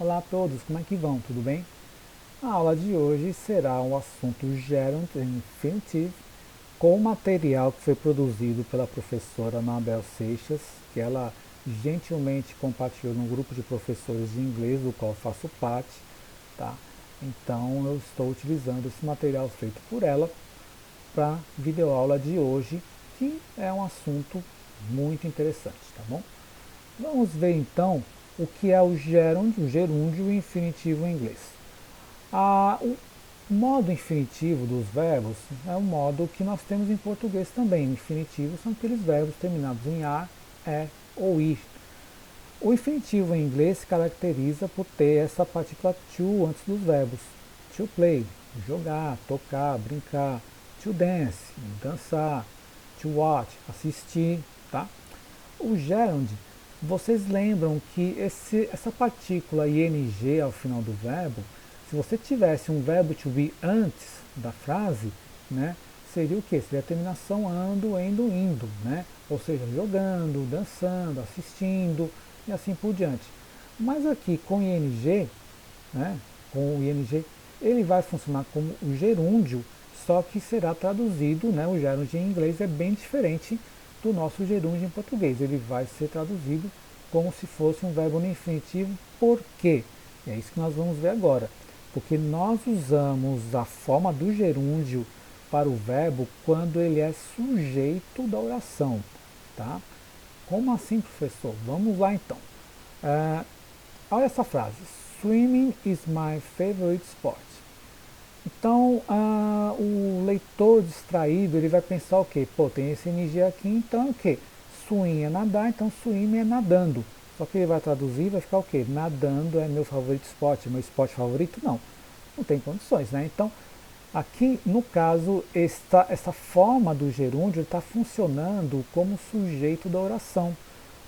Olá a todos, como é que vão? Tudo bem? A aula de hoje será o assunto Gerund Infinitive com o material que foi produzido pela professora Anabel Seixas, que ela gentilmente compartilhou no grupo de professores de inglês do qual faço parte, tá? Então eu estou utilizando esse material feito por ela para a videoaula de hoje, que é um assunto muito interessante, tá bom? Vamos ver então o que é o gerúndio e o infinitivo em inglês. O modo infinitivo dos verbos é um modo que nós temos em português também. O infinitivo são aqueles verbos terminados em a, é ou ir. O infinitivo em inglês se caracteriza por ter essa partícula to antes dos verbos. To play, jogar, tocar, brincar. To dance, dançar. To watch, assistir, tá? O gerund, vocês lembram que essa partícula ing ao final do verbo, se você tivesse um verbo to be antes da frase, né, seria o que? Seria a terminação ando, endo, indo, né? Ou seja, jogando, dançando, assistindo e assim por diante. Mas aqui com ing, né, com o ing, ele vai funcionar como o gerúndio, só que será traduzido, né, o gerúndio em inglês é bem diferente do nosso gerúndio em português. Ele vai ser traduzido como se fosse um verbo no infinitivo. Por quê? E é isso que nós vamos ver agora. Porque nós usamos a forma do gerúndio para o verbo quando ele é sujeito da oração. Tá? Como assim, professor? Vamos lá então. Olha essa frase. Swimming is my favorite sport. Então, o leitor distraído, ele vai pensar o quê? Pô, tem esse ing aqui, então o quê? Swim é nadar, então swim é nadando. Só que ele vai traduzir, vai ficar o quê? Nadando é meu favorito esporte, meu esporte favorito? Não, não tem condições, né? Então, aqui, no caso, essa forma do gerúndio está funcionando como sujeito da oração.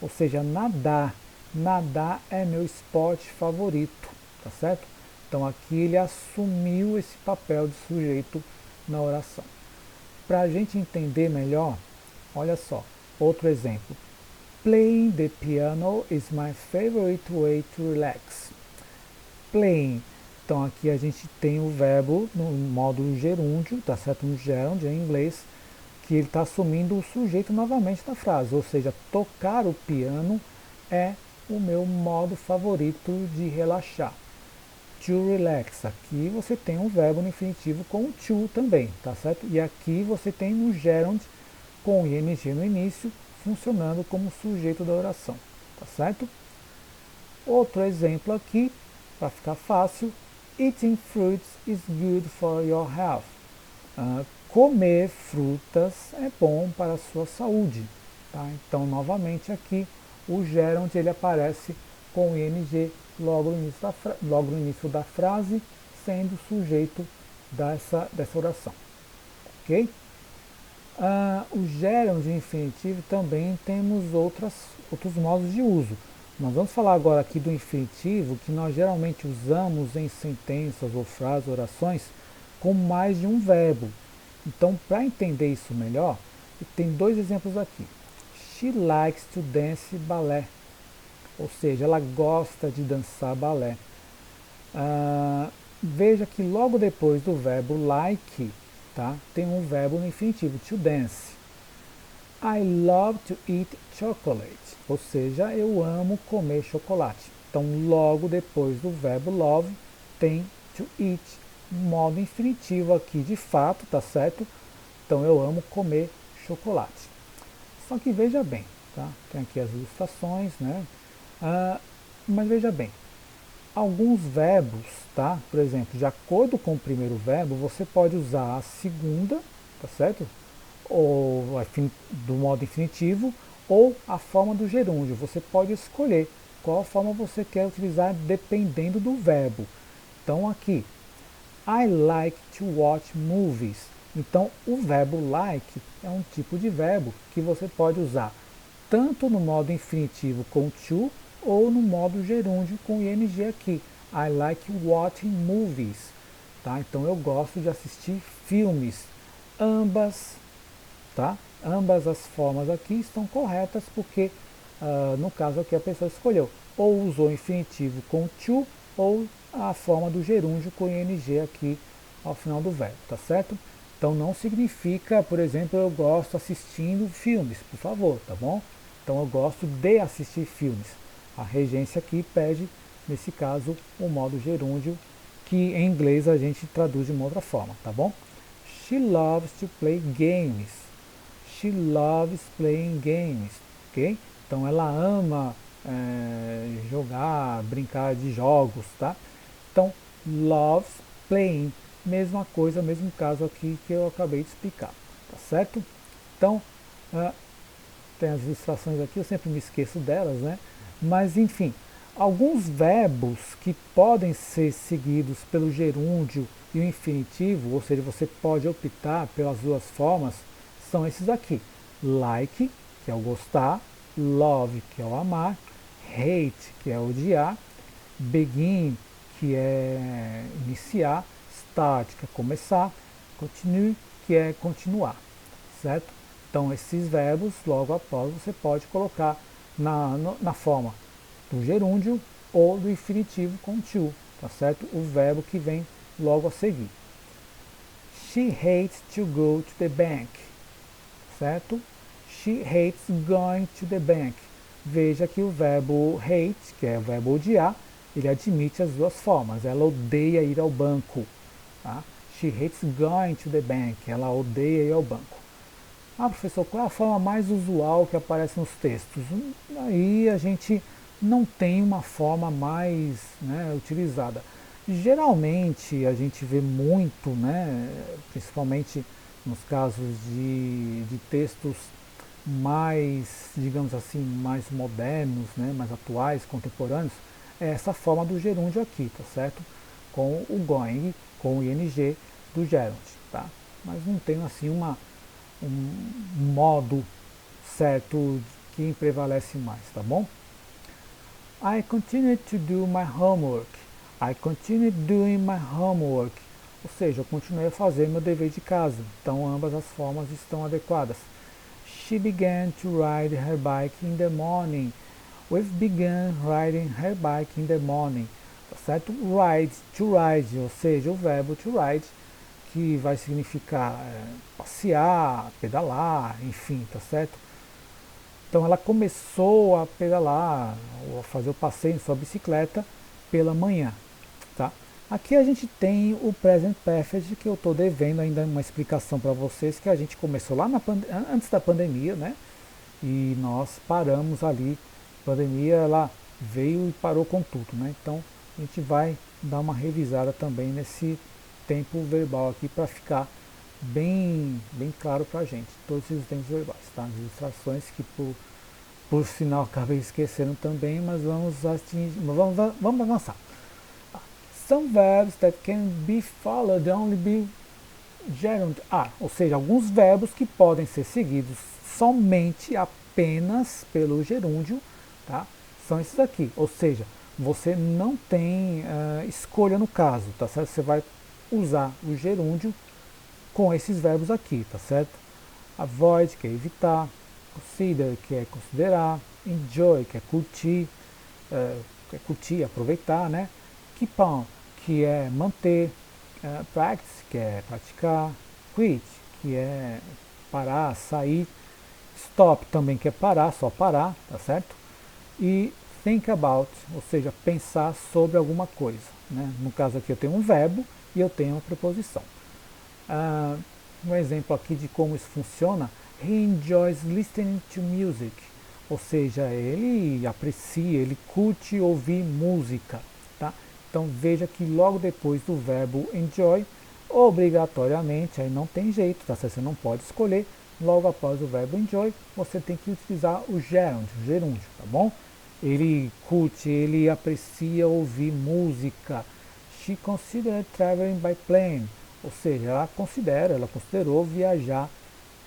Ou seja, nadar. Nadar é meu esporte favorito, tá certo? Então aqui ele assumiu esse papel de sujeito na oração. Para a gente entender melhor, olha só, outro exemplo. Playing the piano is my favorite way to relax. Playing. Então aqui a gente tem o verbo no modo gerúndio, tá certo? No gerund em inglês, que ele está assumindo o sujeito novamente da frase, ou seja, tocar o piano é o meu modo favorito de relaxar. To relax, aqui você tem um verbo no infinitivo com o to também, tá certo? E aqui você tem o gerund com o ing no início, funcionando como sujeito da oração, tá certo? Outro exemplo aqui, para ficar fácil, eating fruits is good for your health. Comer frutas é bom para a sua saúde. Tá? Então, novamente aqui, o gerund ele aparece com o ing logo no início da frase, sendo sujeito dessa oração. Ok? O gerund infinitivo também temos outros modos de uso. Nós vamos falar agora aqui do infinitivo, que nós geralmente usamos em sentenças ou frases, orações, com mais de um verbo. Então, para entender isso melhor, tem dois exemplos aqui. She likes to dance ballet. Ou seja, ela gosta de dançar balé. Veja que logo depois do verbo like, tá, tem um verbo no infinitivo, to dance. I love to eat chocolate. Ou seja, eu amo comer chocolate. Então, logo depois do verbo love, tem to eat. Modo infinitivo aqui de fato, tá certo? Então, eu amo comer chocolate. Só que veja bem, tá? Tem aqui as ilustrações, né? Mas veja bem, alguns verbos, tá? Por exemplo, de acordo com o primeiro verbo, você pode usar a segunda, tá certo? Ou do modo infinitivo, ou a forma do gerúndio. Você pode escolher qual forma você quer utilizar dependendo do verbo. Então aqui, I like to watch movies. Então o verbo like é um tipo de verbo que você pode usar tanto no modo infinitivo com to ou no modo gerúndio com ing aqui. I like watching movies. Tá? Então eu gosto de assistir filmes. Ambas, tá? Ambas as formas aqui estão corretas porque no caso aqui a pessoa escolheu ou usou infinitivo com to ou a forma do gerúndio com ing aqui ao final do verbo, tá certo? Então não significa, por exemplo, eu gosto assistindo filmes, por favor, tá bom? Então eu gosto de assistir filmes. A regência aqui pede, nesse caso, o modo gerúndio, que em inglês a gente traduz de uma outra forma, tá bom? She loves to play games. She loves playing games, ok? Então ela ama jogar, brincar de jogos, tá? Então, loves playing, mesma coisa, mesmo caso aqui que eu acabei de explicar, tá certo? Então, uh, tem as ilustrações aqui, eu sempre me esqueço delas, né? Mas enfim, alguns verbos que podem ser seguidos pelo gerúndio e o infinitivo, ou seja, você pode optar pelas duas formas, são esses aqui. Like, que é o gostar, love, que é o amar, hate, que é odiar, begin, que é iniciar, start, que é começar, continue, que é continuar, certo? Então, esses verbos, logo após, você pode colocar na forma do gerúndio ou do infinitivo com to, tá certo? O verbo que vem logo a seguir. She hates to go to the bank, certo? She hates going to the bank. Veja que o verbo hate, que é o verbo odiar, ele admite as duas formas. Ela odeia ir ao banco. Tá? She hates going to the bank. Ela odeia ir ao banco. Ah, professor, qual é a forma mais usual que aparece nos textos? Aí a gente não tem uma forma mais, né, utilizada. Geralmente a gente vê muito, né, principalmente nos casos de textos mais, digamos assim, mais modernos, né, mais atuais, contemporâneos, é essa forma do gerúndio aqui, tá certo? Com o going, com o ing do gerund, tá? Mas não tem assim um modo certo que prevalece mais, tá bom? I continue to do my homework. I continue doing my homework. Ou seja, eu continuei a fazer meu dever de casa. Então ambas as formas estão adequadas. She began to ride her bike in the morning. We've begun riding her bike in the morning. Tá certo? Ride, to ride, ou seja, o verbo to ride, que vai significar passear, pedalar, enfim, tá certo? Então ela começou a pedalar, ou a fazer o passeio em sua bicicleta pela manhã, tá? Aqui a gente tem o present perfect, que eu estou devendo ainda uma explicação para vocês, que a gente começou lá antes da pandemia, né? E nós paramos ali, a pandemia ela veio e parou com tudo, né? Então a gente vai dar uma revisada também nesse tempo verbal aqui para ficar bem claro para a gente, todos esses tempos verbais, tá? As ilustrações que por sinal acabei esquecendo também, mas vamos avançar. Some verbs that can be followed only be gerund are, ou seja, alguns verbos que podem ser seguidos somente apenas pelo gerúndio, tá? São esses aqui, ou seja, você não tem escolha no caso, tá certo? Você vai usar o gerúndio com esses verbos aqui, tá certo? Avoid, que é evitar, consider, que é considerar, enjoy, que é curtir, aproveitar, né? Keep on, que é manter, practice, que é praticar, quit, que é parar, sair, stop também, que é parar, só parar, tá certo? E think about, ou seja, pensar sobre alguma coisa, né? No caso aqui eu tenho um verbo e eu tenho uma preposição. Um exemplo aqui de como isso funciona: he enjoys listening to music, ou seja, ele aprecia, ele curte ouvir música, tá? Então veja que logo depois do verbo enjoy, obrigatoriamente, aí não tem jeito, tá? Você não pode escolher, logo após o verbo enjoy, você tem que utilizar o gerúndio, tá bom? Ele curte, ele aprecia ouvir música. She considered traveling by plane, ou seja, ela considerou viajar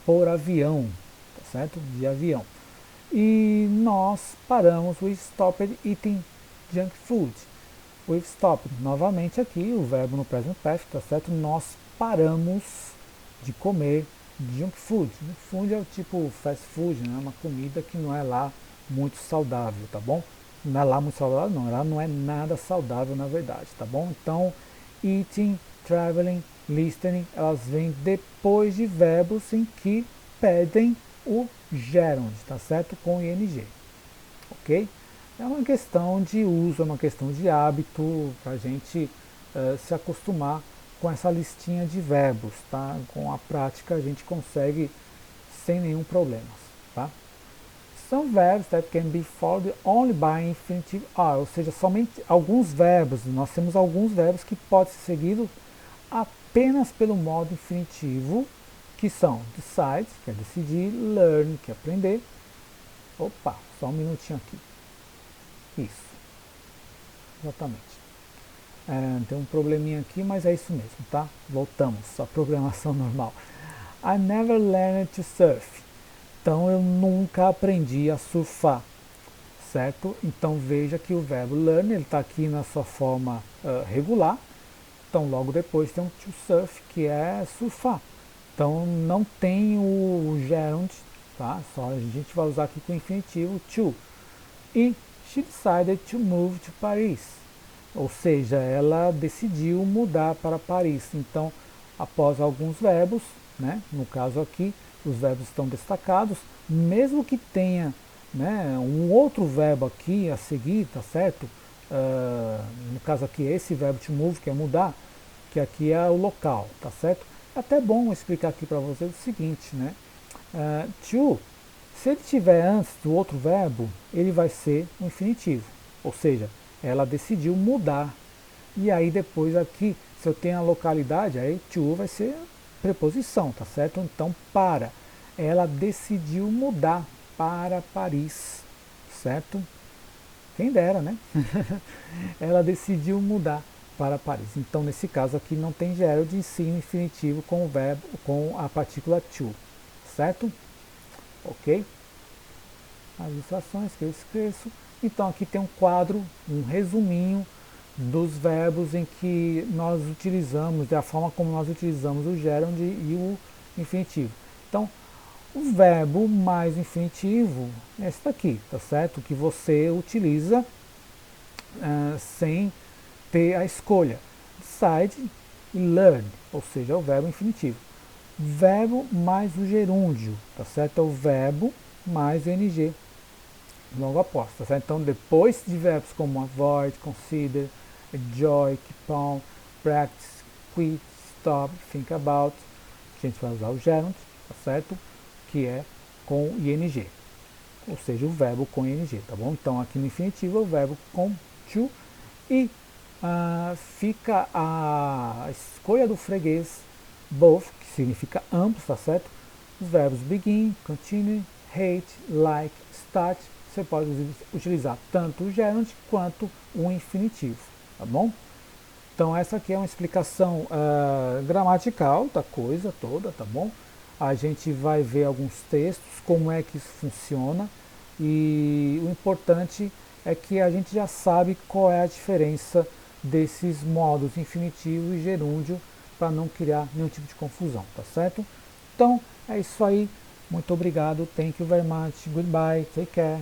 por avião, tá certo? De avião. E nós paramos, we stopped eating junk food. We stopped, novamente aqui, o verbo no present perfect, tá certo? Nós paramos de comer junk food. Junk food é o tipo fast food, né? Uma comida que não é lá muito saudável, tá bom? não é lá muito saudável, não, ela não é nada saudável na verdade, tá bom? Então, eating, traveling, listening, elas vêm depois de verbos em que pedem o gerund, tá certo? Com ing, ok? É uma questão de uso, é uma questão de hábito, para a gente se acostumar com essa listinha de verbos, tá? Com a prática a gente consegue sem nenhum problema, tá? Some verbs that can be followed only by infinitive are, ou seja, somente alguns verbos, nós temos alguns verbos que podem ser seguidos apenas pelo modo infinitivo, que são decide, que é decidir, learn, que é aprender. Opa, só um minutinho aqui. Isso, exatamente. Tem um probleminha aqui, mas é isso mesmo, tá? Voltamos à programação normal. I never learned to surf. Então eu nunca aprendi a surfar, certo? Então veja que o verbo learn ele está aqui na sua forma regular. Então logo depois tem um to surf, que é surfar. Então não tem o gerund, tá? Só a gente vai usar aqui com o infinitivo to. E she decided to move to Paris. Ou seja, ela decidiu mudar para Paris. Então, após alguns verbos, né, no caso aqui, os verbos estão destacados, mesmo que tenha, né, um outro verbo aqui a seguir, tá certo? No caso aqui, esse verbo to move, que é mudar, que aqui é o local, tá certo? É até bom explicar aqui para vocês o seguinte, né? To, se ele estiver antes do outro verbo, ele vai ser um infinitivo, ou seja, ela decidiu mudar. E aí depois aqui, se eu tenho a localidade, aí to vai ser preposição, tá certo? Então, para. Ela decidiu mudar para Paris, certo? Quem dera, né? Ela decidiu mudar para Paris. Então, nesse caso aqui, não tem gerund em si infinitivo com o verbo, com a partícula to, certo? Ok? As ilustrações que eu esqueço. Então, aqui tem um quadro, um resuminho dos verbos em que nós utilizamos, da forma como nós utilizamos o gerund e o infinitivo. Então, o verbo mais infinitivo é esse daqui, tá certo? Que você utiliza sem ter a escolha. Decide e learn, ou seja, é o verbo infinitivo. Verbo mais o gerúndio, tá certo? É o verbo mais o ing logo após, tá certo? Então, depois de verbos como avoid, consider, enjoy, keep on, practice, quit, stop, think about, a gente vai usar o gerund, tá certo? Que é com ing, ou seja, o verbo com ing, tá bom? Então, aqui no infinitivo é o verbo com to e fica a escolha do freguês both, que significa ambos, tá certo? Os verbos begin, continue, hate, like, start, você pode utilizar tanto o gerund quanto o infinitivo, tá bom? Então essa aqui é uma explicação gramatical da coisa toda, tá bom? A gente vai ver alguns textos, como é que isso funciona, e o importante é que a gente já sabe qual é a diferença desses modos infinitivo e gerúndio para não criar nenhum tipo de confusão, tá certo? Então é isso aí, muito obrigado, thank you very much, goodbye, take care.